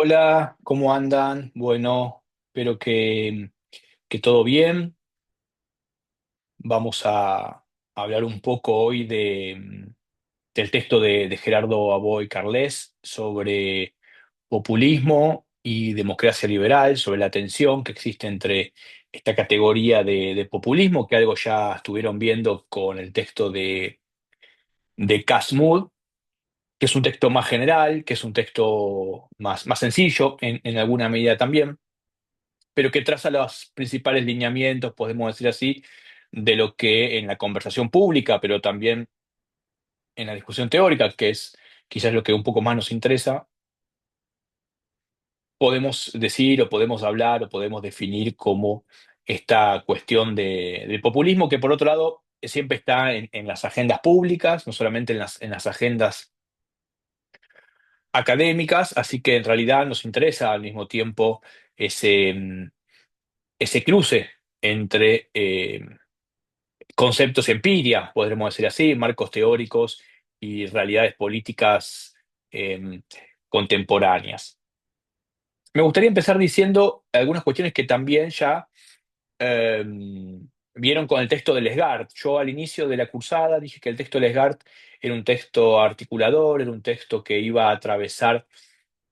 Hola, ¿cómo andan? Bueno, espero que todo bien. Vamos a hablar un poco hoy del texto de Gerardo Aboy Carles sobre populismo y democracia liberal, sobre la tensión que existe entre esta categoría de populismo, que algo ya estuvieron viendo con el texto de Cass Mood, que es un texto más general, que es un texto más sencillo en alguna medida también, pero que traza los principales lineamientos, podemos decir así, de lo que en la conversación pública, pero también en la discusión teórica, que es quizás lo que un poco más nos interesa, podemos decir o podemos hablar o podemos definir como esta cuestión del populismo, que por otro lado siempre está en las agendas públicas, no solamente en las agendas académicas, así que en realidad nos interesa al mismo tiempo ese cruce entre conceptos empiria, podremos decir así, marcos teóricos y realidades políticas eh, contemporáneas. Me gustaría empezar diciendo algunas cuestiones que también ya eh, vieron con el texto de Lesgard. Yo al inicio de la cursada dije que el texto de Lesgard era un texto articulador, era un texto que iba a atravesar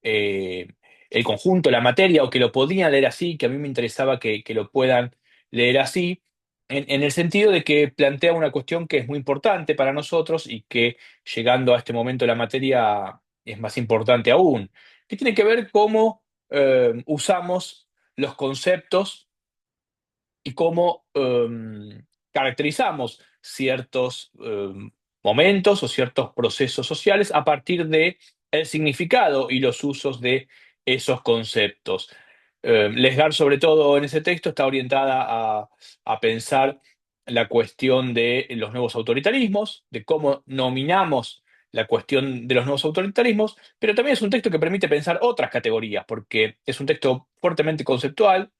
eh, el conjunto, la materia, o que lo podían leer así, que a mí me interesaba que lo puedan leer así, en el sentido de que plantea una cuestión que es muy importante para nosotros y que llegando a este momento de la materia es más importante aún, que tiene que ver cómo usamos los conceptos y cómo caracterizamos ciertos momentos o ciertos procesos sociales a partir de el significado y los usos de esos conceptos. Lesgar, sobre todo en ese texto, está orientada a pensar la cuestión de los nuevos autoritarismos, de cómo nominamos la cuestión de los nuevos autoritarismos, pero también es un texto que permite pensar otras categorías, porque es un texto fuertemente conceptual,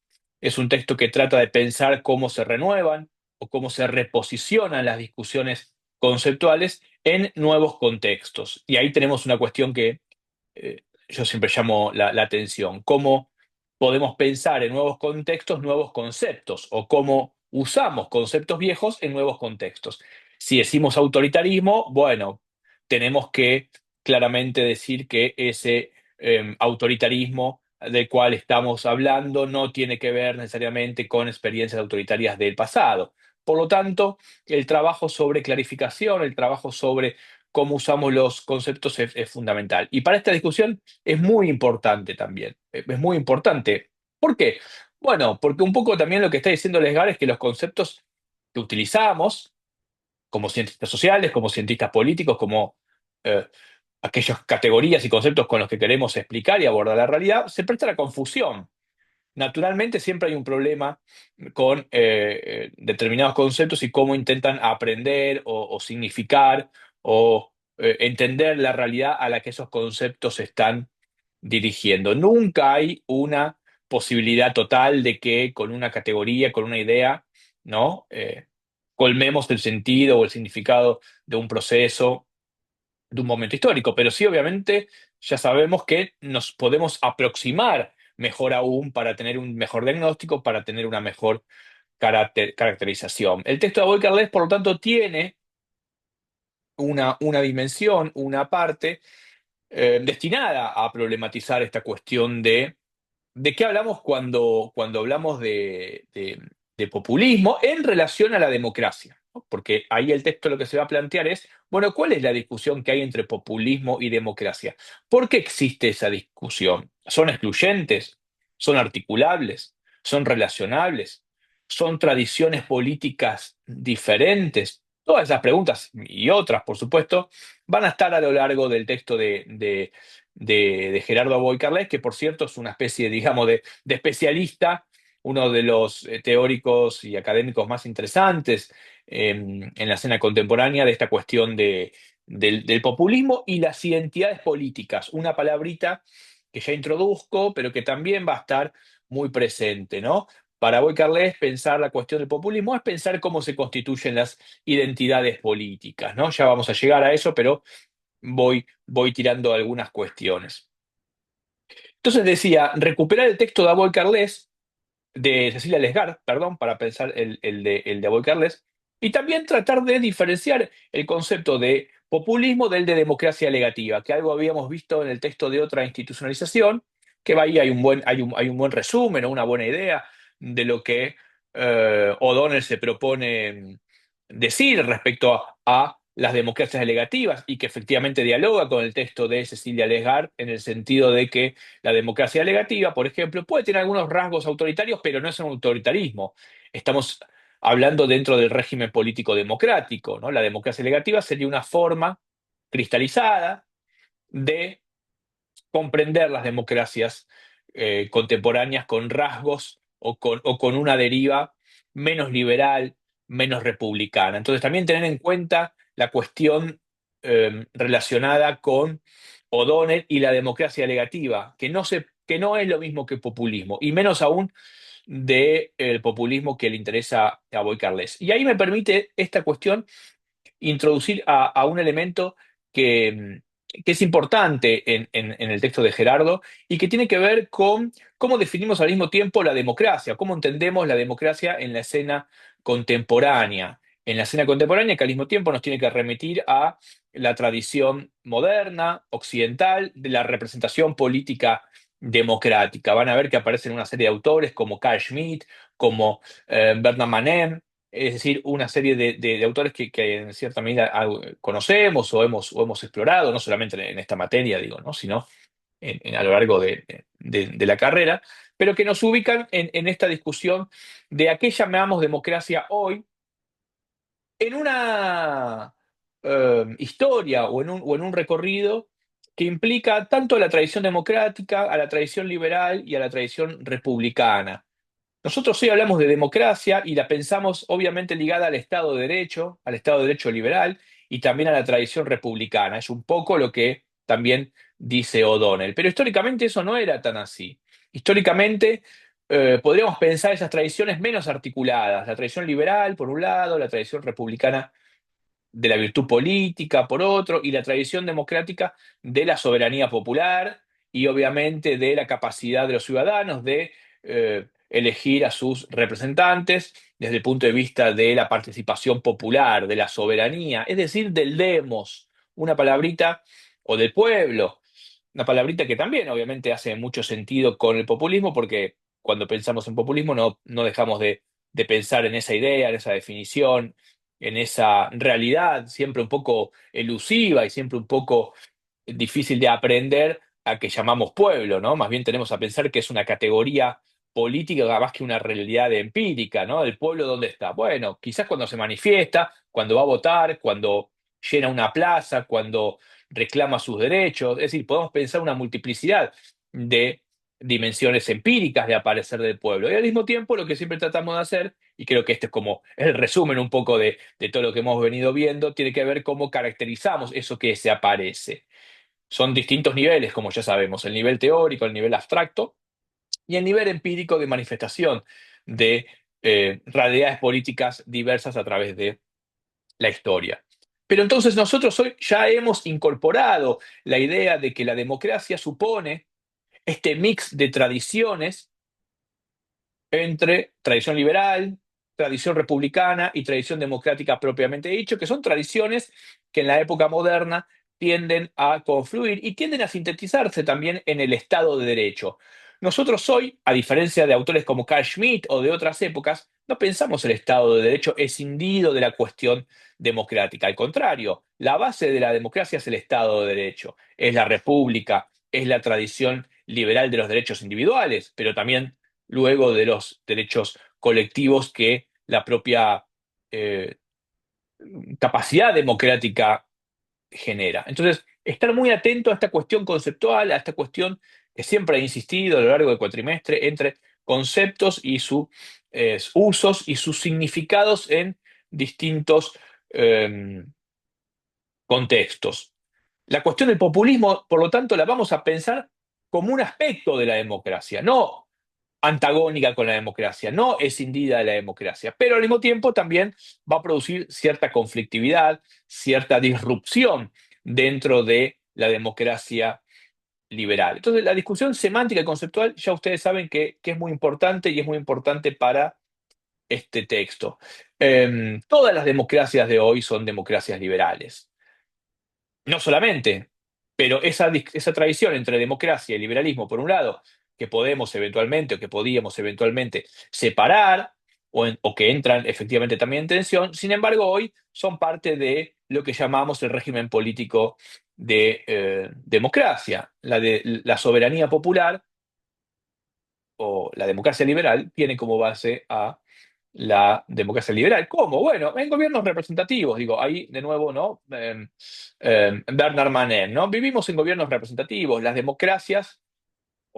es un texto que trata de pensar cómo se renuevan o cómo se reposicionan las discusiones conceptuales en nuevos contextos. Y ahí tenemos una cuestión que yo siempre llamo la atención, cómo podemos pensar en nuevos contextos, nuevos conceptos, o cómo usamos conceptos viejos en nuevos contextos. Si decimos autoritarismo, bueno, tenemos que claramente decir que ese autoritarismo del cual estamos hablando no tiene que ver necesariamente con experiencias autoritarias del pasado. Por lo tanto, el trabajo sobre clarificación, el trabajo sobre cómo usamos los conceptos es fundamental. Y para esta discusión es muy importante también. Es muy importante. ¿Por qué? Bueno, porque un poco también lo que está diciendo Lesgar es que los conceptos que utilizamos como cientistas sociales, como cientistas políticos, como eh, aquellas categorías y conceptos con los que queremos explicar y abordar la realidad, se presta a la confusión. Naturalmente siempre hay un problema con determinados conceptos y cómo intentan aprender o significar o entender la realidad a la que esos conceptos se están dirigiendo. Nunca hay una posibilidad total de que con una categoría, con una idea, ¿no? Colmemos el sentido o el significado de un proceso, de un momento histórico, pero sí, obviamente, ya sabemos que nos podemos aproximar mejor aún para tener un mejor diagnóstico, para tener una mejor caracterización. El texto de Aboy-Carles, por lo tanto, tiene una dimensión, una parte destinada a problematizar esta cuestión de qué hablamos cuando hablamos de populismo en relación a la democracia, ¿no? Porque ahí el texto lo que se va a plantear es, bueno, ¿cuál es la discusión que hay entre populismo y democracia? ¿Por qué existe esa discusión? ¿Son excluyentes? ¿Son articulables? ¿Son relacionables? ¿Son tradiciones políticas diferentes? Todas esas preguntas y otras, por supuesto, van a estar a lo largo del texto de Gerardo Aboy Carles, que por cierto es una especie, digamos, de especialista, uno de los teóricos y académicos más interesantes en la escena contemporánea de esta cuestión del populismo y las identidades políticas, una palabrita que ya introduzco, pero que también va a estar muy presente, ¿no? Para Aboy Carles, pensar la cuestión del populismo es pensar cómo se constituyen las identidades políticas, ¿no? Ya vamos a llegar a eso, pero voy tirando algunas cuestiones. Entonces decía, recuperar el texto de Avoid Carles, de Cecilia Lesgar, perdón, para pensar el de Avoid Carles, y también tratar de diferenciar el concepto de populismo del de democracia legativa, que algo habíamos visto en el texto de otra institucionalización, que va ahí, hay un buen resumen o una buena idea de lo que O'Donnell se propone decir respecto a las democracias delegativas y que efectivamente dialoga con el texto de Cecilia Lesgar en el sentido de que la democracia delegativa, por ejemplo, puede tener algunos rasgos autoritarios, pero no es un autoritarismo. Estamos hablando dentro del régimen político democrático, ¿no? La democracia delegativa sería una forma cristalizada de comprender las democracias contemporáneas con rasgos o con una deriva menos liberal, menos republicana. Entonces, también tener en cuenta la cuestión relacionada con O'Donnell y la democracia delegativa, que no es lo mismo que populismo, y menos aún del populismo que le interesa a Boy Carles. Y ahí me permite esta cuestión introducir a un elemento que es importante en el texto de Gerardo y que tiene que ver con cómo definimos al mismo tiempo la democracia, cómo entendemos la democracia en la escena contemporánea. En la escena contemporánea que al mismo tiempo nos tiene que remitir a la tradición moderna, occidental, de la representación política democrática. Van a ver que aparecen una serie de autores como Carl Schmitt, como Bernard Manet, es decir, una serie de autores que en cierta medida conocemos o hemos explorado, no solamente en esta materia, digo, ¿no? Sino a lo largo de la carrera, pero que nos ubican en esta discusión de a qué llamamos democracia hoy en una historia o en un recorrido que implica tanto a la tradición democrática, a la tradición liberal y a la tradición republicana. Nosotros hoy hablamos de democracia y la pensamos obviamente ligada al Estado de Derecho liberal y también a la tradición republicana. Es un poco lo que también dice O'Donnell. Pero históricamente eso no era tan así. Históricamente podríamos pensar esas tradiciones menos articuladas. La tradición liberal, por un lado, la tradición republicana de la virtud política, por otro, y la tradición democrática de la soberanía popular y obviamente de la capacidad de los ciudadanos de elegir a sus representantes desde el punto de vista de la participación popular, de la soberanía, es decir, del demos, una palabrita, o del pueblo, una palabrita que también obviamente hace mucho sentido con el populismo, porque cuando pensamos en populismo no dejamos de pensar en esa idea, en esa definición, en esa realidad siempre un poco elusiva y siempre un poco difícil de aprender a que llamamos pueblo, ¿no? Más bien tenemos a pensar que es una categoría política más que una realidad empírica, ¿no? ¿El pueblo dónde está? Bueno, quizás cuando se manifiesta, cuando va a votar, cuando llena una plaza, cuando reclama sus derechos. Es decir, podemos pensar una multiplicidad de dimensiones empíricas de aparecer del pueblo. Y al mismo tiempo, lo que siempre tratamos de hacer, y creo que este es como el resumen un poco de todo lo que hemos venido viendo, tiene que ver cómo caracterizamos eso que se aparece. Son distintos niveles, como ya sabemos, el nivel teórico, el nivel abstracto y el nivel empírico de manifestación de realidades políticas diversas a través de la historia. Pero entonces nosotros hoy ya hemos incorporado la idea de que la democracia supone este mix de tradiciones entre tradición liberal, tradición republicana y tradición democrática propiamente dicho, que son tradiciones que en la época moderna tienden a confluir y tienden a sintetizarse también en el Estado de Derecho. Nosotros hoy, a diferencia de autores como Carl Schmitt o de otras épocas, no pensamos el Estado de Derecho escindido de la cuestión democrática. Al contrario, la base de la democracia es el Estado de Derecho, es la república, es la tradición liberal de los derechos individuales, pero también luego de los derechos colectivos que la propia eh, capacidad democrática genera. Entonces, estar muy atento a esta cuestión conceptual, a esta cuestión que siempre he insistido a lo largo del cuatrimestre entre conceptos y sus usos y sus significados en distintos eh, contextos. La cuestión del populismo, por lo tanto, la vamos a pensar como un aspecto de la democracia, no antagónica con la democracia, no escindida de la democracia, pero al mismo tiempo también va a producir cierta conflictividad, cierta disrupción dentro de la democracia liberal. Entonces, la discusión semántica y conceptual ya ustedes saben que es muy importante y es muy importante para este texto. Todas las democracias de hoy son democracias liberales. No solamente, pero esa tradición entre democracia y liberalismo, por un lado, que podemos eventualmente o que podíamos eventualmente separar o que entran efectivamente también en tensión, sin embargo, hoy son parte de lo que llamamos el régimen político de democracia. La soberanía popular o la democracia liberal tiene como base a la democracia liberal. ¿Cómo? Bueno, en gobiernos representativos, digo, ahí de nuevo, ¿no? Bernard Manet, ¿no? Vivimos en gobiernos representativos, las democracias,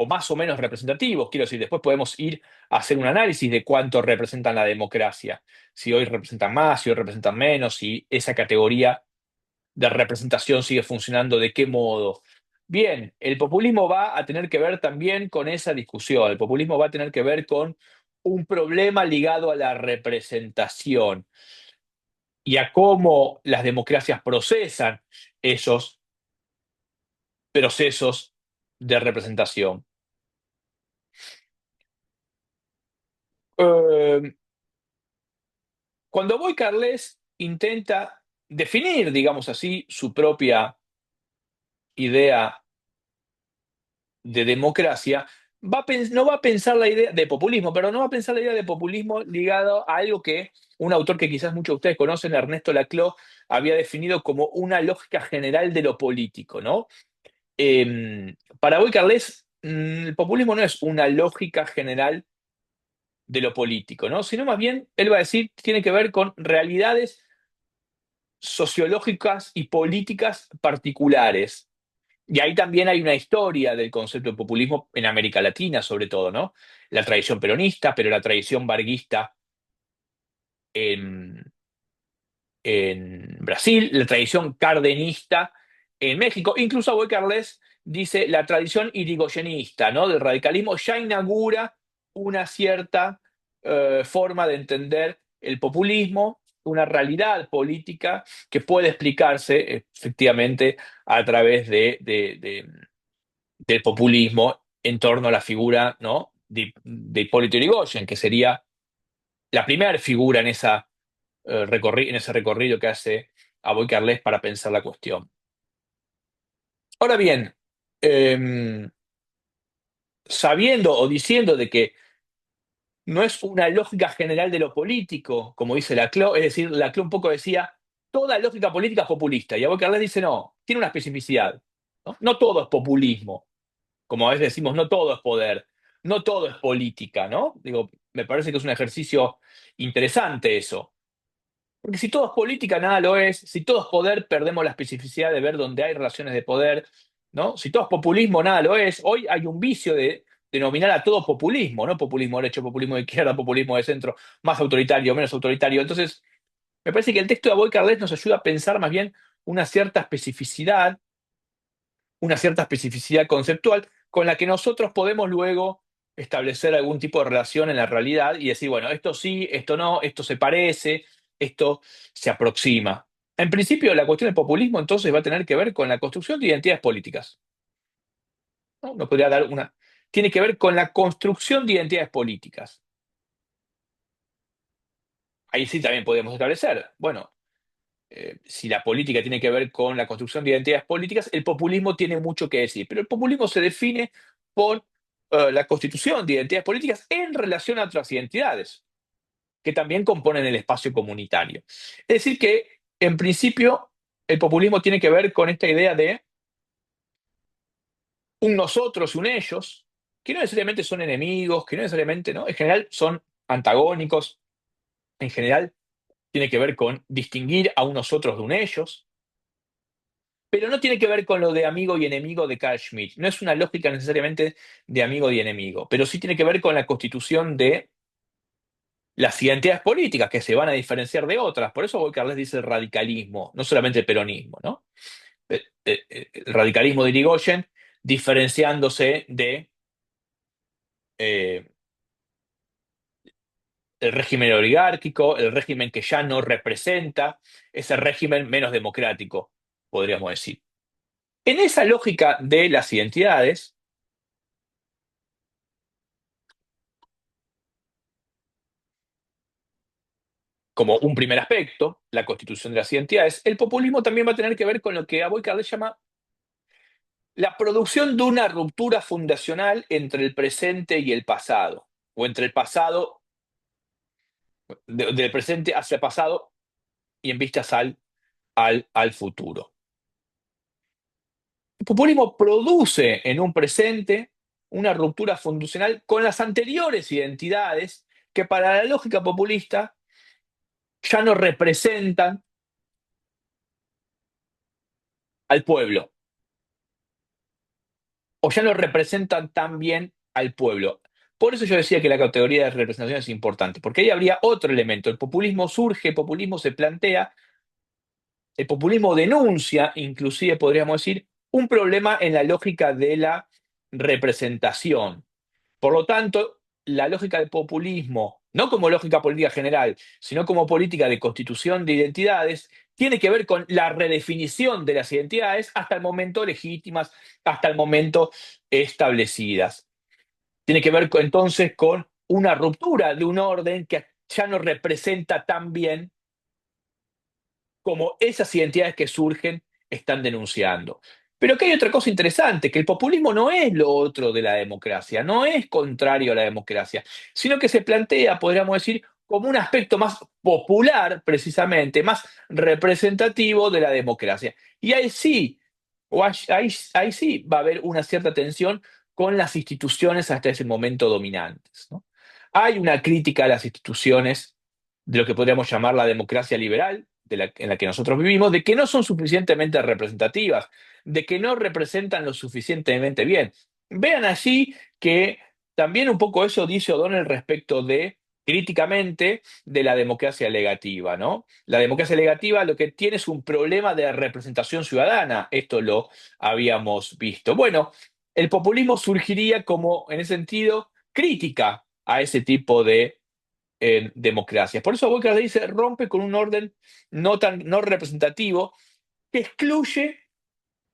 o más o menos representativos, quiero decir, después podemos ir a hacer un análisis de cuánto representan la democracia, si hoy representan más, si hoy representan menos, si esa categoría de representación sigue funcionando, de qué modo. Bien, el populismo va a tener que ver también con esa discusión. El populismo va a tener que ver con un problema ligado a la representación y a cómo las democracias procesan esos procesos de representación. Eh, Cuando Boy Carles intenta definir, digamos así, su propia idea de democracia, no va a pensar la idea de populismo, pero no va a pensar la idea de populismo ligado a algo que un autor que quizás muchos de ustedes conocen, Ernesto Laclau, había definido como una lógica general de lo político, ¿no? Para Boy Carles, el populismo no es una lógica general de lo político, ¿no? Sino más bien, él va a decir, tiene que ver con realidades sociológicas y políticas particulares. Y ahí también hay una historia del concepto de populismo en América Latina, sobre todo, ¿no? La tradición peronista, pero la tradición varguista en, en Brasil, la tradición cardenista en México. Incluso Boy Carles dice la tradición irigoyenista, ¿no? Del radicalismo ya inaugura una cierta forma de entender el populismo, una realidad política que puede explicarse efectivamente a través del populismo en torno a la figura, ¿no? de Hipólito Yrigoyen, que sería la primera figura en ese recorrido que hace a Boy Carles para pensar la cuestión. Ahora bien, eh, sabiendo o diciendo de que no es una lógica general de lo político, como dice Laclau, es decir, Laclau un poco decía, toda lógica política es populista, y a Boy Carles dice, no, tiene una especificidad, ¿no? No todo es populismo, como a veces decimos, no todo es poder, no todo es política, ¿no? Digo, me parece que es un ejercicio interesante eso. Porque si todo es política, nada lo es. Si todo es poder, perdemos la especificidad de ver dónde hay relaciones de poder, ¿no? Si todo es populismo, nada lo es. Hoy hay un vicio de denominar a todo populismo, ¿no? Populismo derecho, populismo de izquierda, populismo de centro, más autoritario, menos autoritario. Entonces, me parece que el texto de Aboy Carles nos ayuda a pensar más bien una cierta especificidad, una cierta especificidad conceptual con la que nosotros podemos luego establecer algún tipo de relación en la realidad y decir, bueno, esto sí, esto no, esto se parece, esto se aproxima. En principio, la cuestión del populismo entonces va a tener que ver con la construcción de identidades políticas. ¿No? Nos podría dar una. Tiene que ver con la construcción de identidades políticas. Ahí sí también podemos establecer, bueno, si la política tiene que ver con la construcción de identidades políticas, el populismo tiene mucho que decir, pero el populismo se define por la constitución de identidades políticas en relación a otras identidades que también componen el espacio comunitario. Es decir, que en principio el populismo tiene que ver con esta idea de un nosotros y un ellos, que no necesariamente son enemigos, que no necesariamente, ¿no? En general son antagónicos, en general tiene que ver con distinguir a un nosotros de un ellos, pero no tiene que ver con lo de amigo y enemigo de Carl Schmitt. No es una lógica necesariamente de amigo y enemigo, pero sí tiene que ver con la constitución de las identidades políticas que se van a diferenciar de otras. Por eso Carles dice el radicalismo, no solamente el peronismo, ¿no? El radicalismo de Irigoyen diferenciándose de eh, el régimen oligárquico, el régimen que ya no representa, ese régimen menos democrático, podríamos decir. En esa lógica de las identidades, como un primer aspecto, la constitución de las identidades, el populismo también va a tener que ver con lo que Avogadro llama la producción de una ruptura fundacional entre el presente y el pasado, o entre el pasado, del presente hacia el pasado y en vistas al futuro. El populismo produce en un presente una ruptura fundacional con las anteriores identidades que para la lógica populista ya no representan al pueblo, o ya no representan tan bien al pueblo. Por eso yo decía que la categoría de representación es importante, porque ahí habría otro elemento. El populismo surge, el populismo se plantea, el populismo denuncia, inclusive podríamos decir, un problema en la lógica de la representación. Por lo tanto, la lógica del populismo, no como lógica política general, sino como política de constitución de identidades, tiene que ver con la redefinición de las identidades hasta el momento legítimas, hasta el momento establecidas. Tiene que ver entonces con una ruptura de un orden que ya no representa tan bien como esas identidades que surgen están denunciando. Pero que hay otra cosa interesante, que el populismo no es lo otro de la democracia, no es contrario a la democracia, sino que se plantea, podríamos decir, como un aspecto más popular, precisamente, más representativo de la democracia. Y ahí sí, ahí sí va a haber una cierta tensión con las instituciones hasta ese momento dominantes, ¿no? Hay una crítica a las instituciones de lo que podríamos llamar la democracia liberal, en la que nosotros vivimos, de que no son suficientemente representativas, de que no representan lo suficientemente bien. Vean allí que también un poco eso dice O'Donnell respecto de, críticamente, de la democracia legativa, ¿no? La democracia legativa lo que tiene es un problema de representación ciudadana, esto lo habíamos visto. Bueno, el populismo surgiría como, en ese sentido, crítica a ese tipo de democracias. Por eso Walker dice, rompe con un orden no representativo que excluye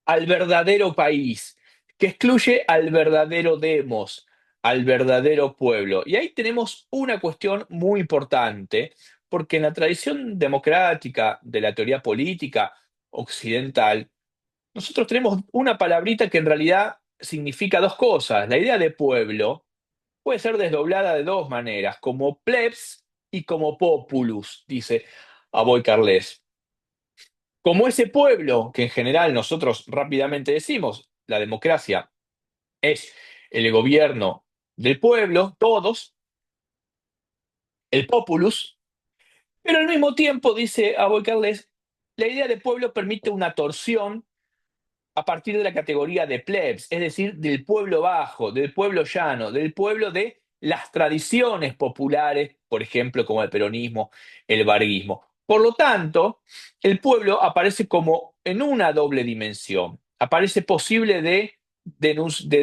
al verdadero país, que excluye al verdadero demos, al verdadero pueblo. Y ahí tenemos una cuestión muy importante, porque en la tradición democrática de la teoría política occidental, nosotros tenemos una palabrita que en realidad significa dos cosas. La idea de pueblo puede ser desdoblada de dos maneras, como plebs y como populus, dice Aboy Carles. Como ese pueblo que en general nosotros rápidamente decimos, la democracia es el gobierno del pueblo, todos, el populus, pero al mismo tiempo, dice Aboy Carles, la idea de pueblo permite una torsión a partir de la categoría de plebs, es decir, del pueblo bajo, del pueblo llano, del pueblo de las tradiciones populares, por ejemplo, como el peronismo, el varguismo. Por lo tanto, el pueblo aparece como en una doble dimensión. Aparece posible de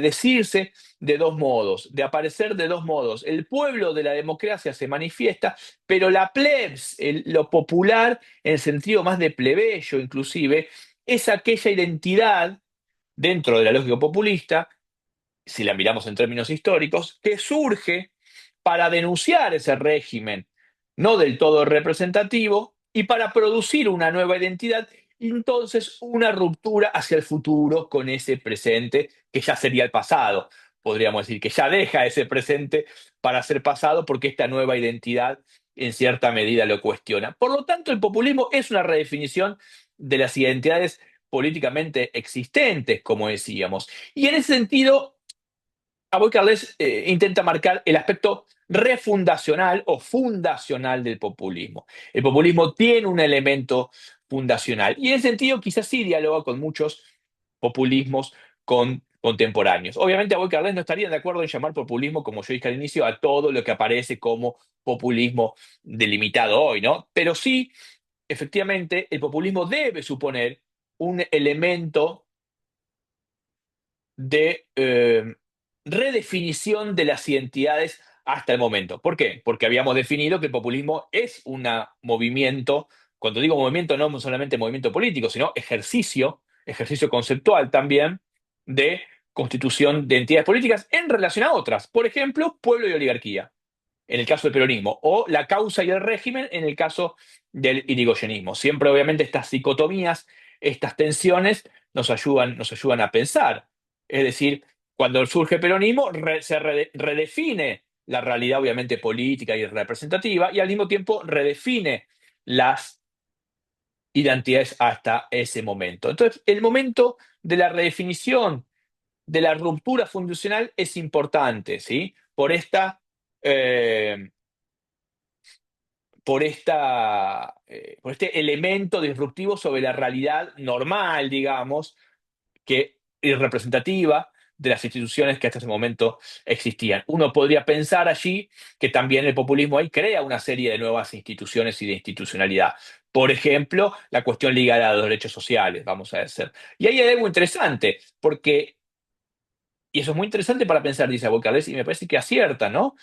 decirse de dos modos, de aparecer de dos modos. El pueblo de la democracia se manifiesta, pero la plebs, lo popular, en el sentido más de plebeyo inclusive, es aquella identidad dentro de la lógica populista, si la miramos en términos históricos, que surge para denunciar ese régimen no del todo representativo y para producir una nueva identidad y entonces una ruptura hacia el futuro con ese presente que ya sería el pasado. Podríamos decir que ya deja ese presente para ser pasado porque esta nueva identidad en cierta medida lo cuestiona. Por lo tanto, el populismo es una redefinición de las identidades políticamente existentes, como decíamos. Y en ese sentido, Aboy Carles intenta marcar el aspecto refundacional o fundacional del populismo. El populismo tiene un elemento fundacional y en ese sentido quizás sí dialoga con muchos populismos contemporáneos. Obviamente Aboy Carles no estaría de acuerdo en llamar populismo, como yo dije al inicio, a todo lo que aparece como populismo delimitado hoy, ¿no? Pero sí, efectivamente, el populismo debe suponer un elemento de redefinición de las identidades hasta el momento. ¿Por qué? Porque habíamos definido que el populismo es un movimiento, cuando digo movimiento no solamente movimiento político, sino ejercicio ejercicio conceptual también de constitución de entidades políticas en relación a otras. Por ejemplo, pueblo y oligarquía, en el caso del peronismo, o la causa y el régimen en el caso del irigoyenismo. Siempre, obviamente, estas dicotomías, estas tensiones nos ayudan a pensar. Es decir, cuando surge el peronismo, redefine la realidad, obviamente, política y representativa, y al mismo tiempo redefine las identidades hasta ese momento. Entonces, el momento de la redefinición, de la ruptura fundacional es importante, ¿sí? Eh, por este elemento disruptivo sobre la realidad normal, digamos, que y representativa de las instituciones que hasta ese momento existían. Uno podría pensar allí que también el populismo ahí crea una serie de nuevas instituciones y de institucionalidad. Por ejemplo, la cuestión ligada a los derechos sociales, vamos a decir. Y ahí hay algo interesante, porque, y eso es muy interesante para pensar, dice Abocades, y me parece que acierta, ¿no?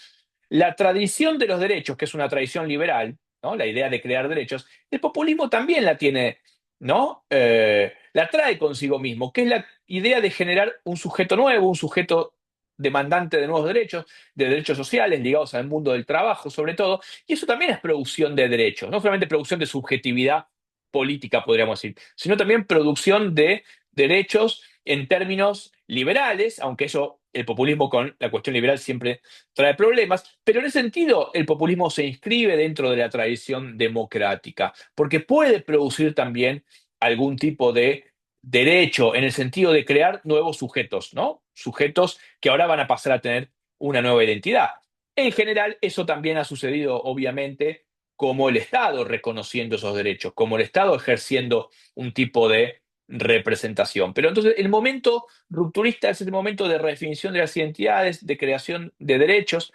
La tradición de los derechos, que es una tradición liberal, ¿no? La idea de crear derechos, el populismo también la tiene, ¿no? La trae consigo mismo, que es la idea de generar un sujeto nuevo, un sujeto demandante de nuevos derechos, de derechos sociales ligados al mundo del trabajo, sobre todo, y eso también es producción de derechos, no solamente producción de subjetividad política, podríamos decir, sino también producción de derechos en términos liberales, aunque eso, el populismo con la cuestión liberal siempre trae problemas, pero en ese sentido el populismo se inscribe dentro de la tradición democrática, porque puede producir también algún tipo de derecho en el sentido de crear nuevos sujetos, ¿no? Sujetos que ahora van a pasar a tener una nueva identidad. En general, eso también ha sucedido, obviamente, como el Estado reconociendo esos derechos, como el Estado ejerciendo un tipo de representación. Pero entonces el momento rupturista es el momento de redefinición de las identidades, de creación de derechos,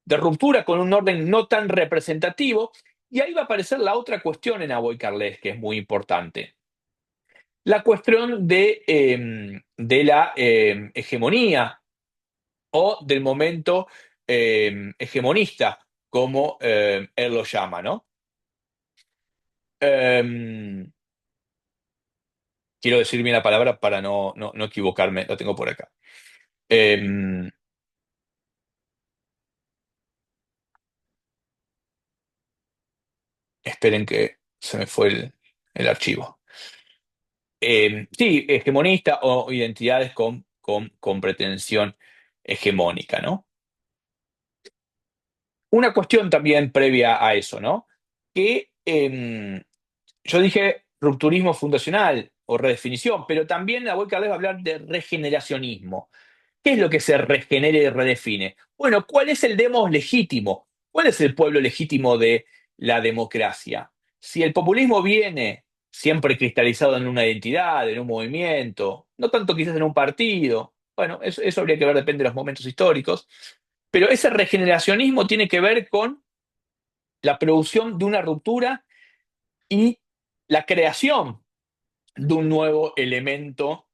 de ruptura con un orden no tan representativo, y ahí va a aparecer la otra cuestión en Avoy Carles, que es muy importante. La cuestión de la hegemonía o del momento hegemonista, como él lo llama, ¿no? Eh, quiero decir bien la palabra para no equivocarme, lo tengo por acá. Eh, esperen que se me fue el archivo. Sí, hegemonista o identidades con pretensión hegemónica, ¿no? Una cuestión también previa a eso, ¿no? Que yo dije rupturismo fundacional o redefinición, pero también la voy a hablar de regeneracionismo. ¿Qué es lo que se regenera y redefine? Bueno, ¿cuál es el demos legítimo? ¿Cuál es el pueblo legítimo de la democracia? Si el populismo viene siempre cristalizado en una identidad, en un movimiento, no tanto quizás en un partido, bueno, eso habría que ver, depende de los momentos históricos, pero ese regeneracionismo tiene que ver con la producción de una ruptura y la creación de un nuevo elemento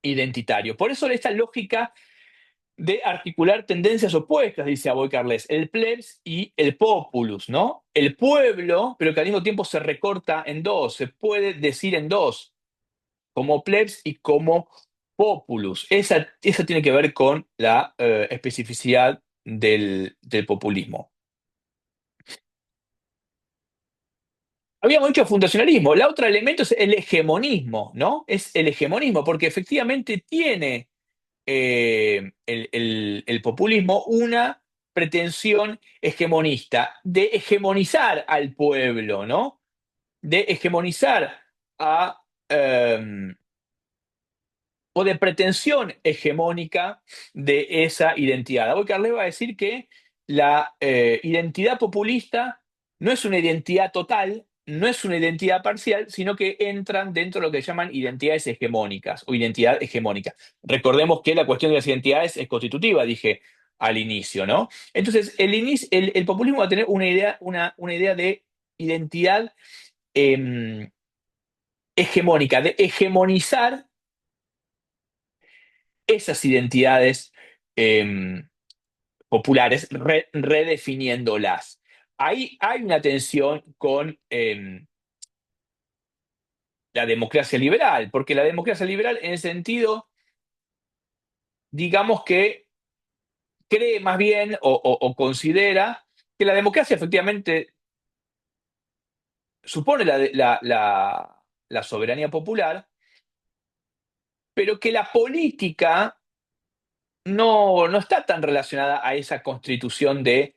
identitario. Por eso esta lógica de articular tendencias opuestas, dice Aboy Carles, el plebs y el populus, ¿no? El pueblo, pero que al mismo tiempo se recorta en dos, se puede decir en dos, como plebs y como populus. Esa tiene que ver con la especificidad del populismo. Habíamos dicho fundacionalismo, el otro elemento es el hegemonismo, ¿no? Es el hegemonismo, porque efectivamente tiene el populismo una pretensión hegemonista, de hegemonizar al pueblo, ¿no? De hegemonizar a, eh, o de pretensión hegemónica de esa identidad. Hoy Carles va a decir que la identidad populista no es una identidad total, no es una identidad parcial, sino que entran dentro de lo que llaman identidades hegemónicas o identidad hegemónica. Recordemos que la cuestión de las identidades es constitutiva, dije al inicio, ¿no? Entonces, el populismo va a tener una idea de identidad eh, hegemónica, de hegemonizar esas identidades eh, populares, redefiniéndolas. Ahí hay una tensión con la democracia liberal, porque la democracia liberal en el sentido, digamos que cree más bien o considera que la democracia efectivamente supone la soberanía popular, pero que la política no está tan relacionada a esa constitución de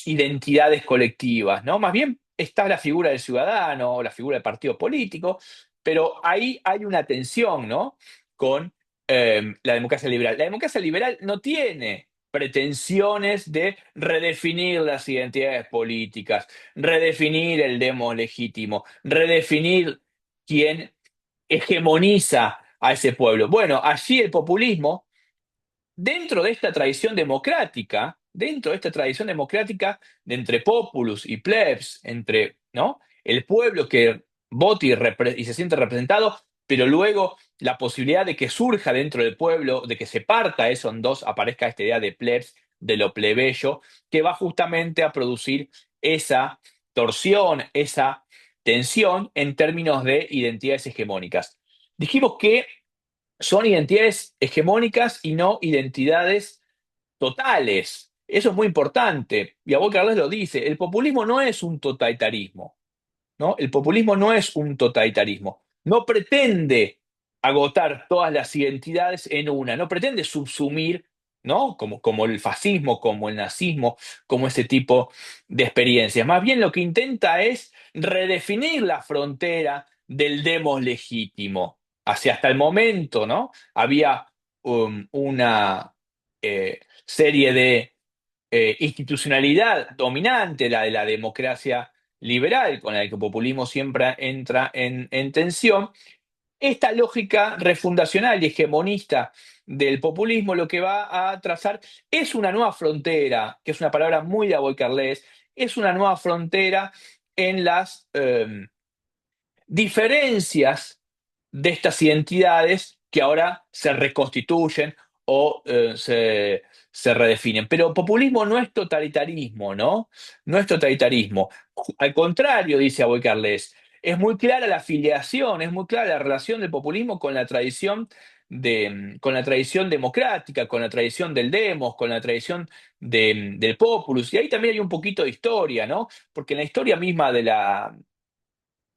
identidades colectivas, ¿no? Más bien está la figura del ciudadano o la figura del partido político, pero ahí hay una tensión, ¿no? Con la democracia liberal. La democracia liberal no tiene pretensiones de redefinir las identidades políticas, redefinir el demo legítimo, redefinir quién hegemoniza a ese pueblo. Bueno, allí el populismo dentro de esta tradición democrática de entre populus y plebs, entre, ¿no? El pueblo que vota y se siente representado, pero luego la posibilidad de que surja dentro del pueblo, de que se parta eso en dos, aparezca esta idea de plebs, de lo plebeyo, que va justamente a producir esa torsión, esa tensión en términos de identidades hegemónicas. Dijimos que son identidades hegemónicas y no identidades totales. Eso es muy importante. Y Abol Carles lo dice, el populismo no es un totalitarismo, ¿no? El populismo no es un totalitarismo. No pretende agotar todas las identidades en una, no pretende subsumir, ¿no? Como el fascismo, como el nazismo, como ese tipo de experiencias. Más bien lo que intenta es redefinir la frontera del demos legítimo. Hacia hasta el momento, ¿no? Había una serie de institucionalidad dominante, la de la democracia liberal, con la que el populismo siempre entra en tensión. Esta lógica refundacional y hegemonista del populismo lo que va a trazar es una nueva frontera, que es una palabra muy de Aboy-Carles, es una nueva frontera en las diferencias de estas identidades que ahora se reconstituyen o se redefinen. Pero populismo no es totalitarismo, ¿no? No es totalitarismo. Al contrario, dice Aboy Carles, es muy clara la afiliación, es muy clara la relación del populismo con la tradición con la tradición democrática, con la tradición del demos, con la tradición del populus. Y ahí también hay un poquito de historia, ¿no? Porque en la historia misma de la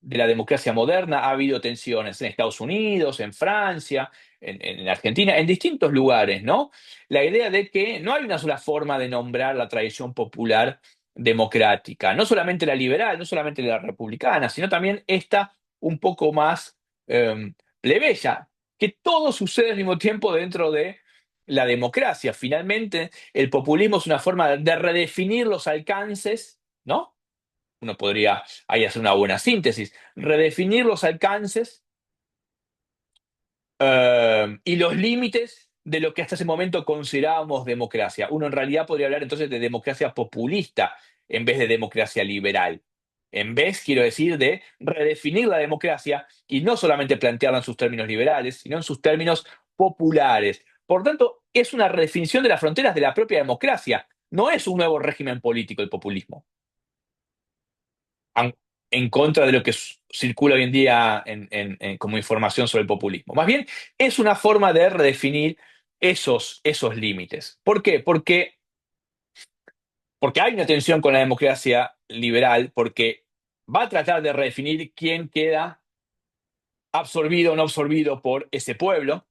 democracia moderna ha habido tensiones en Estados Unidos, en Francia, en Argentina, en distintos lugares, ¿no? La idea de que no hay una sola forma de nombrar la tradición popular democrática, no solamente la liberal, no solamente la republicana, sino también esta un poco más plebeya, que todo sucede al mismo tiempo dentro de la democracia. Finalmente, el populismo es una forma de redefinir los alcances, ¿no? Uno podría ahí hacer una buena síntesis, redefinir los alcances y los límites de lo que hasta ese momento considerábamos democracia. Uno en realidad podría hablar entonces de democracia populista en vez de democracia liberal. En vez, quiero decir, de redefinir la democracia y no solamente plantearla en sus términos liberales, sino en sus términos populares. Por tanto, es una redefinición de las fronteras de la propia democracia. No es un nuevo régimen político el populismo. an- en contra de lo que circula hoy en día como información sobre el populismo. Más bien, es una forma de redefinir esos límites. ¿Por qué? Porque hay una tensión con la democracia liberal, porque va a tratar de redefinir quién queda absorbido o no absorbido por ese pueblo,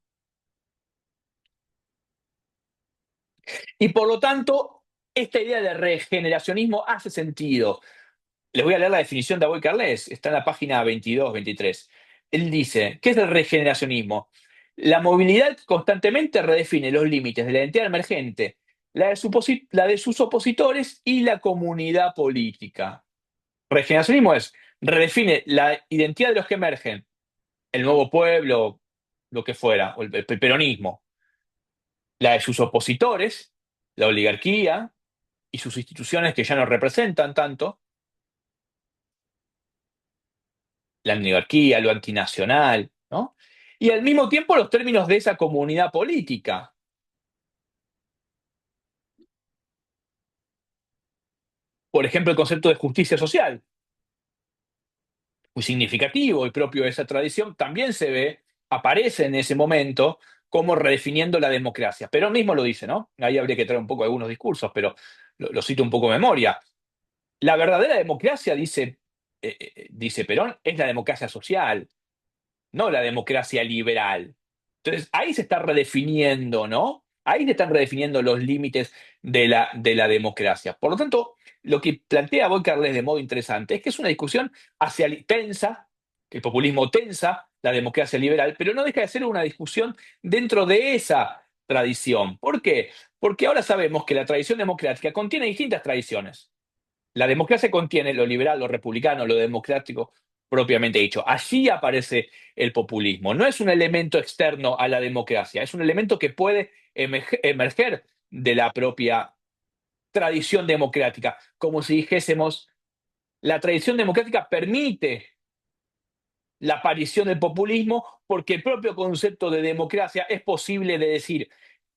y por lo tanto, esta idea de regeneracionismo hace sentido. Les voy a leer la definición de Aboy Carles, está en la página 22-23. Él dice, ¿qué es el regeneracionismo? La movilidad constantemente redefine los límites de la identidad emergente, la de sus opositores y la comunidad política. Regeneracionismo es, redefine la identidad de los que emergen, el nuevo pueblo, lo que fuera, o el peronismo, la de sus opositores, la oligarquía y sus instituciones que ya no representan tanto, la oligarquía, lo antinacional, ¿no? Y al mismo tiempo los términos de esa comunidad política. Por ejemplo, el concepto de justicia social. muy significativo y propio de esa tradición, también se ve, aparece en ese momento como redefiniendo la democracia. Pero mismo lo dice, ¿no? Ahí habría que traer un poco algunos discursos, pero lo cito un poco de memoria. La verdadera democracia, dice Perón, es la democracia social, no la democracia liberal. Entonces, ahí se está redefiniendo, ¿no? Ahí se están redefiniendo los límites de la democracia. Por lo tanto, lo que plantea Boycarles de modo interesante es que es una discusión tensa, que el populismo tensa la democracia liberal, pero no deja de ser una discusión dentro de esa tradición. ¿Por qué? Porque ahora sabemos que la tradición democrática contiene distintas tradiciones. La democracia contiene lo liberal, lo republicano, lo democrático propiamente dicho. Allí aparece el populismo. No es un elemento externo a la democracia, es un elemento que puede emerger de la propia tradición democrática, como si dijésemos, la tradición democrática permite la aparición del populismo, porque el propio concepto de democracia es posible de decir,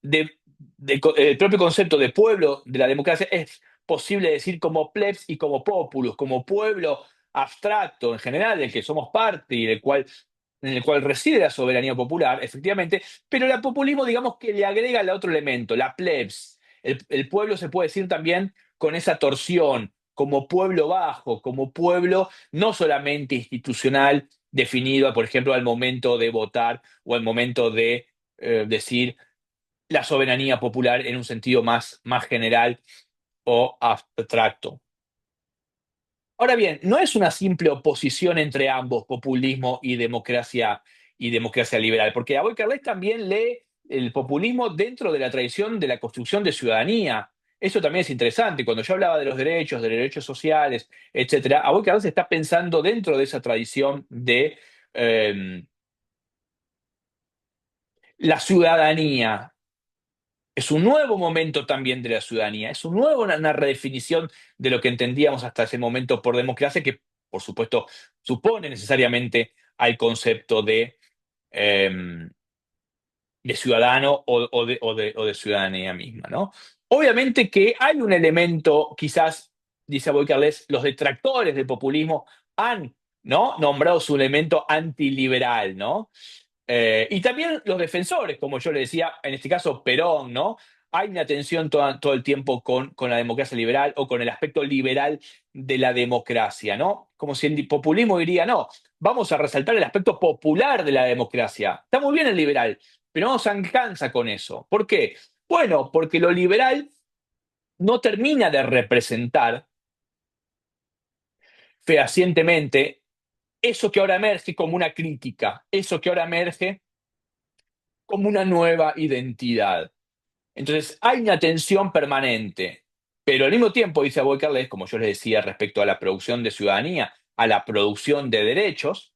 el propio concepto de pueblo de la democracia es posible decir como plebs y como populus, como pueblo abstracto en general, del que somos parte y en el cual reside la soberanía popular, efectivamente, pero el populismo, digamos que le agrega el otro elemento, la plebs. El pueblo se puede decir también con esa torsión, como pueblo bajo, como pueblo no solamente institucional, definido, por ejemplo, al momento de votar o al momento de decir la soberanía popular en un sentido más general o abstracto. Ahora bien, no es una simple oposición entre ambos, populismo y democracia liberal, porque Aboy Carles también lee el populismo dentro de la tradición de la construcción de ciudadanía. Eso también es interesante. Cuando yo hablaba de los derechos sociales, etcétera, Aboy Carles está pensando dentro de esa tradición de eh, la ciudadanía. Es un nuevo momento también de la ciudadanía, es una redefinición de lo que entendíamos hasta ese momento por democracia, que por supuesto supone necesariamente al concepto eh, de ciudadano o de ciudadanía misma, ¿no? Obviamente que hay un elemento, quizás, dice Boy Carles, los detractores del populismo han, ¿no?, nombrado su elemento antiliberal, ¿no? Y también los defensores, como yo le decía, en este caso Perón, ¿no? Hay una tensión todo el tiempo con la democracia liberal o con el aspecto liberal de la democracia, ¿no? Como si el populismo diría, no, vamos a resaltar el aspecto popular de la democracia. Está muy bien el liberal, pero no se alcanza con eso. ¿Por qué? Bueno, porque lo liberal no termina de representar fehacientemente eso que ahora emerge como una crítica, eso que ahora emerge como una nueva identidad. Entonces, hay una tensión permanente, pero al mismo tiempo, dice Boycarles, como yo les decía respecto a la producción de ciudadanía, a la producción de derechos,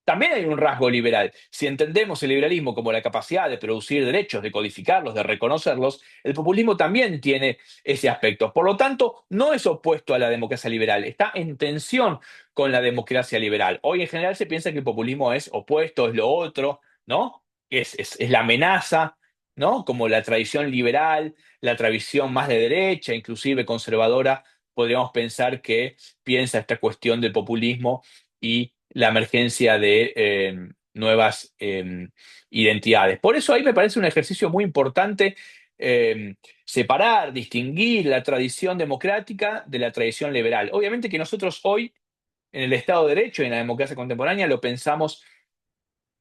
también hay un rasgo liberal. Si entendemos el liberalismo como la capacidad de producir derechos, de codificarlos, de reconocerlos, el populismo también tiene ese aspecto. Por lo tanto, no es opuesto a la democracia liberal, está en tensión con la democracia liberal. Hoy en general se piensa que el populismo es opuesto, es lo otro, ¿no? Es la amenaza, ¿no? Como la tradición liberal, la tradición más de derecha, inclusive conservadora, podríamos pensar que piensa esta cuestión del populismo y la emergencia de nuevas identidades. Por eso ahí me parece un ejercicio muy importante separar, distinguir la tradición democrática de la tradición liberal. Obviamente que nosotros hoy, en el Estado de Derecho y en la democracia contemporánea, lo pensamos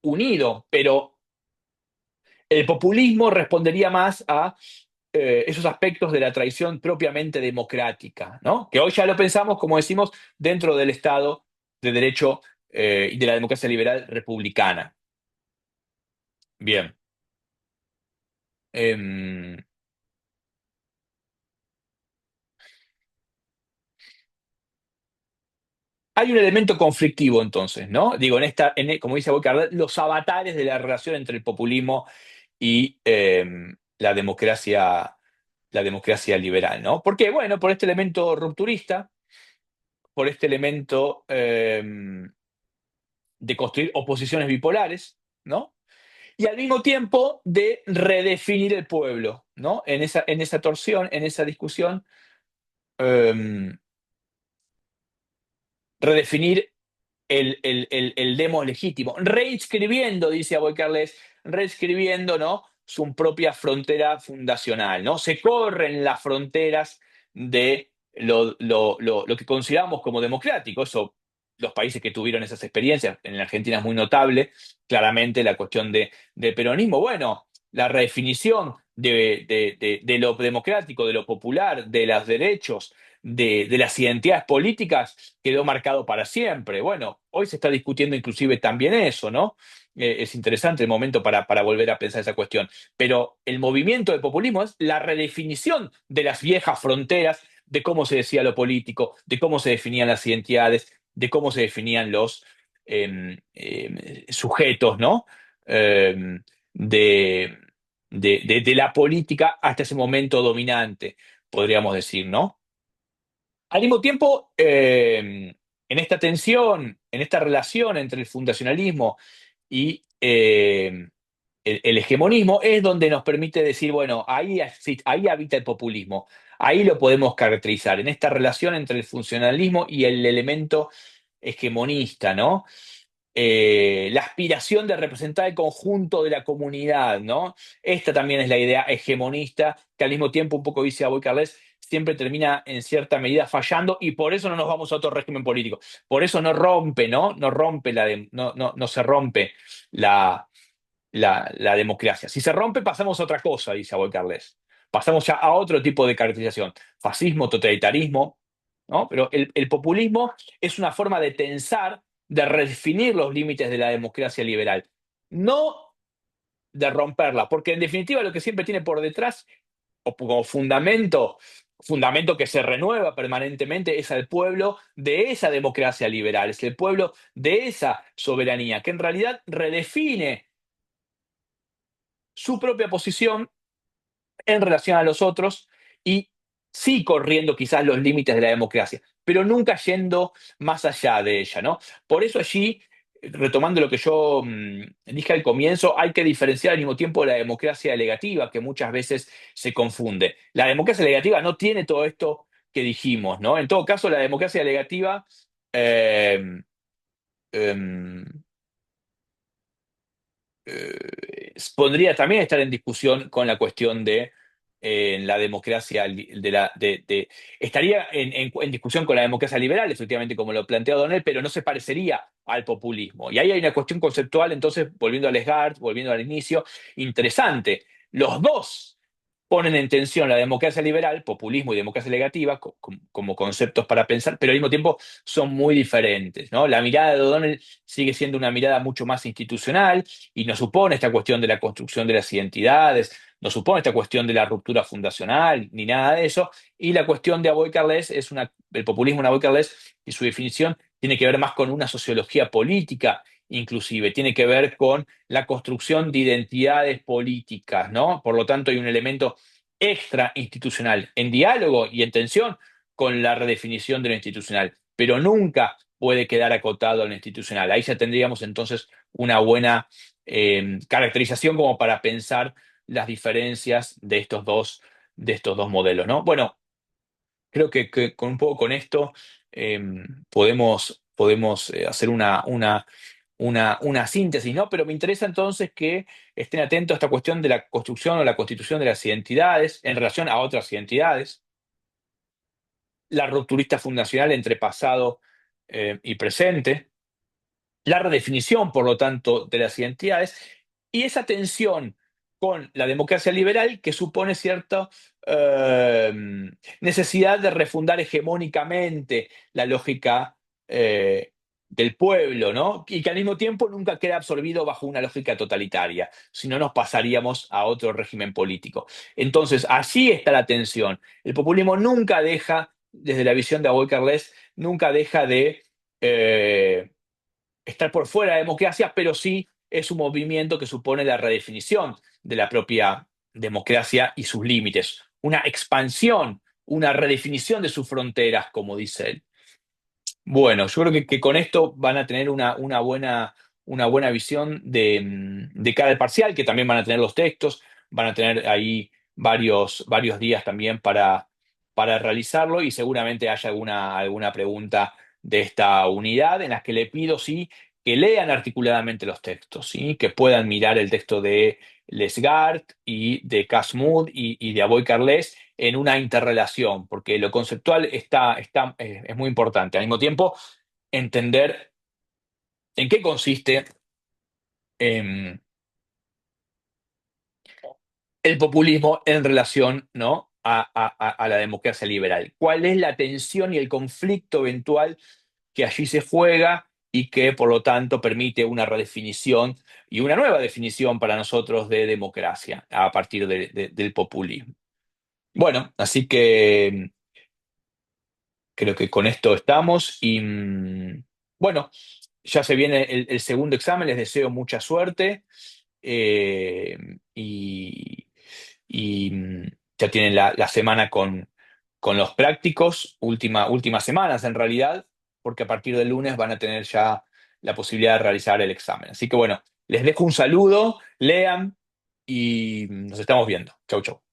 unido, pero el populismo respondería más a esos aspectos de la tradición propiamente democrática, ¿no? Que hoy ya lo pensamos, como decimos, dentro del Estado de Derecho y de la democracia liberal republicana. Bien. Em, Hay un elemento conflictivo entonces, ¿no? Digo, como dice Bocardo, los avatares de la relación entre el populismo y la democracia liberal, ¿no? ¿Por qué? Bueno, por este elemento rupturista, por este elemento de construir oposiciones bipolares, ¿no? Y al mismo tiempo de redefinir el pueblo, ¿no? En esa torsión, en esa discusión, eh, redefinir el demos legítimo, reinscribiendo, dice Aboicarles, reescribiendo, ¿no? Su propia frontera fundacional, ¿no? Se corren las fronteras de lo que consideramos como democrático. Eso, los países que tuvieron esas experiencias, en la Argentina es muy notable, claramente la cuestión de peronismo, bueno, la redefinición de lo democrático, de lo popular, de los derechos, de las identidades políticas, quedó marcado para siempre. Bueno, hoy se está discutiendo inclusive también eso, ¿no? Es interesante el momento para volver a pensar esa cuestión. Pero el movimiento del populismo es la redefinición de las viejas fronteras, de cómo se decía lo político, de cómo se definían las identidades, de cómo se definían los sujetos, ¿no? Eh, de, de la política hasta ese momento dominante, podríamos decir, ¿no? Al mismo tiempo, en esta tensión, en esta relación entre el fundacionalismo y el hegemonismo, es donde nos permite decir, bueno, ahí habita el populismo, ahí lo podemos caracterizar, en esta relación entre el funcionalismo y el elemento hegemonista, ¿no? La aspiración de representar el conjunto de la comunidad, ¿no? Esta también es la idea hegemonista, que al mismo tiempo, un poco dice Aboy Carles, siempre termina en cierta medida fallando y por eso no nos vamos a otro régimen político. Por eso no rompe, ¿no? No rompe no se rompe la, la democracia. Si se rompe, pasamos a otra cosa, dice Aboy Carles. Pasamos ya a otro tipo de caracterización. Fascismo, totalitarismo, ¿no? Pero el populismo es una forma de tensar, de redefinir los límites de la democracia liberal. No de romperla, porque en definitiva lo que siempre tiene por detrás, o como fundamento, fundamento que se renueva permanentemente, es el pueblo de esa democracia liberal, es el pueblo de esa soberanía, que en realidad redefine su propia posición en relación a los otros y sí corriendo quizás los límites de la democracia, pero nunca yendo más allá de ella, ¿no? Por eso allí, retomando lo que yo dije al comienzo, hay que diferenciar al mismo tiempo la democracia delegativa, que muchas veces se confunde. La democracia delegativa no tiene todo esto que dijimos, ¿no? En todo caso, la democracia delegativa eh, eh, podría también estar en discusión con la cuestión de la democracia, estaría en discusión con la democracia liberal, efectivamente, como lo plantea Donel, pero no se parecería al populismo. Y ahí hay una cuestión conceptual, entonces, volviendo a Lesgard, volviendo al inicio, interesante. Los dos ponen en tensión la democracia liberal, populismo y democracia negativa, como conceptos para pensar, pero al mismo tiempo son muy diferentes, ¿no? La mirada de O'Donnell sigue siendo una mirada mucho más institucional y no supone esta cuestión de la construcción de las identidades, no supone esta cuestión de la ruptura fundacional, ni nada de eso. Y la cuestión de Aboy Carles es el populismo en Aboy Carles y su definición tiene que ver más con una sociología política, inclusive, tiene que ver con la construcción de identidades políticas, ¿no? Por lo tanto, hay un elemento extra institucional en diálogo y en tensión con la redefinición de lo institucional, pero nunca puede quedar acotado a lo institucional. Ahí ya tendríamos entonces una buena caracterización como para pensar las diferencias de estos dos modelos, ¿no? Bueno, creo que con un poco con esto eh, podemos hacer una síntesis, ¿no? Pero me interesa entonces que estén atentos a esta cuestión de la construcción o la constitución de las identidades en relación a otras identidades, la rupturista fundacional entre pasado y presente, la redefinición, por lo tanto, de las identidades y esa tensión con la democracia liberal que supone cierta eh, necesidad de refundar hegemónicamente la lógica del pueblo, ¿no? Y que al mismo tiempo nunca queda absorbido bajo una lógica totalitaria, si no nos pasaríamos a otro régimen político. Entonces, allí está la tensión. El populismo nunca deja, desde la visión de Aboy Carles, nunca deja de estar por fuera de la democracia, pero sí es un movimiento que supone la redefinición de la propia democracia y sus límites, una expansión, una redefinición de sus fronteras, como dice él. Bueno, yo creo que con esto van a tener una buena visión de cara al parcial, que también van a tener los textos, van a tener ahí varios días también para realizarlo y seguramente haya alguna pregunta de esta unidad, en las que le pido, sí, que lean articuladamente los textos, ¿sí? Que puedan mirar el texto de Lesgard y de Casmud y de Aboy Carles en una interrelación, porque lo conceptual es muy importante. Al mismo tiempo, entender en qué consiste em, el populismo en relación, ¿no? A la democracia liberal. ¿Cuál es la tensión y el conflicto eventual que allí se juega y que, por lo tanto, permite una redefinición y una nueva definición para nosotros de democracia a partir del populismo? Bueno, así que creo que con esto estamos y bueno, ya se viene el segundo examen, les deseo mucha suerte eh, y, y ya tienen la semana con los prácticos, últimas semanas en realidad, porque a partir del lunes van a tener ya la posibilidad de realizar el examen. Así que bueno, les dejo un saludo, lean y nos estamos viendo. Chau, chau.